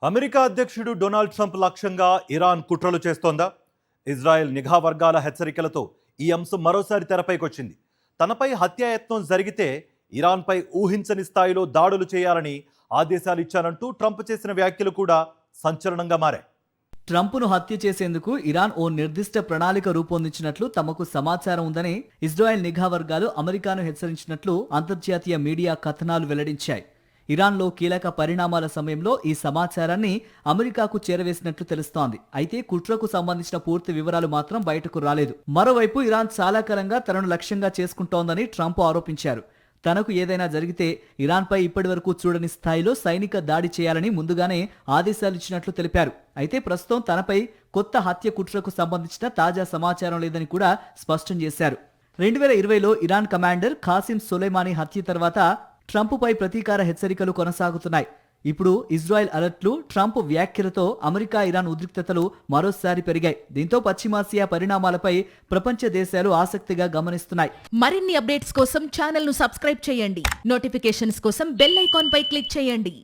America అధ్యక్షుడు Donald Trump లక్ష్యంగా Iran కుట్రలు చేస్తోందా? ఇజ్రాయెల్ నిఘా వర్గాల హెచ్చరికలతో ఈ అంశం మరోసారి తెరపైకొచ్చింది. తనపై హత్యాయత్నం జరిగితే ఇరాన్పై ఊహించని స్థాయిలో దాడులు చేయాలని ఆదేశాలు ఇచ్చానంటూ ట్రంప్ చేసిన వ్యాఖ్యలు కూడా సంచలనంగా మారాయి. ట్రంప్ను హత్య చేసేందుకు ఇరాన్ ఓ నిర్దిష్ట ప్రణాళిక రూపొందించినట్లు తమకు సమాచారం ఉందని ఇజ్రాయెల్ నిఘా వర్గాలు అమెరికాను హెచ్చరించినట్లు అంతర్జాతీయ మీడియా కథనాలు వెల్లడించాయి. ఇరాన్లో కీలక పరిణామాల సమయంలో ఈ సమాచారాన్ని అమెరికాకు చేరవేసినట్లు తెలుస్తోంది. అయితే కుట్రకు సంబంధించిన పూర్తి వివరాలు మాత్రం బయటకు రాలేదు. మరోవైపు ఇరాన్ చాలా కాలంగా తనను లక్ష్యంగా చేసుకుంటోందని ట్రంప్ ఆరోపించారు. తనకు ఏదైనా జరిగితే ఇరాన్పై ఇప్పటివరకు చూడని స్థాయిలో సైనిక దాడి చేయాలని ముందుగానే ఆదేశాలు ఇచ్చినట్లు తెలిపారు. అయితే ప్రస్తుతం తనపై కొత్త హత్య కుట్రకు సంబంధించిన తాజా సమాచారం లేదని కూడా స్పష్టం చేశారు. 2020లో ఇరాన్ కమాండర్ ఖాసిం సొలైమానీ హత్య తర్వాత ట్రంప్పై ప్రతీకార హెచ్చరికలు కొనసాగుతున్నాయి. ఇప్పుడు ఇజ్రాయెల్ అలర్ట్లు, ట్రంప్ వ్యాఖ్యలతో అమెరికా ఇరాన్ ఉద్రిక్తతలు మరోసారి పెరిగాయి. దీంతో పశ్చిమాసియా పరిణామాలపై ప్రపంచ దేశాలు ఆసక్తిగా గమనిస్తున్నాయి. మరిన్ని అప్డేట్స్ కోసం ఛానల్ ను సబ్స్క్రైబ్ చేయండి. నోటిఫికేషన్స్ కోసం బెల్ ఐకాన్ పై క్లిక్ చేయండి.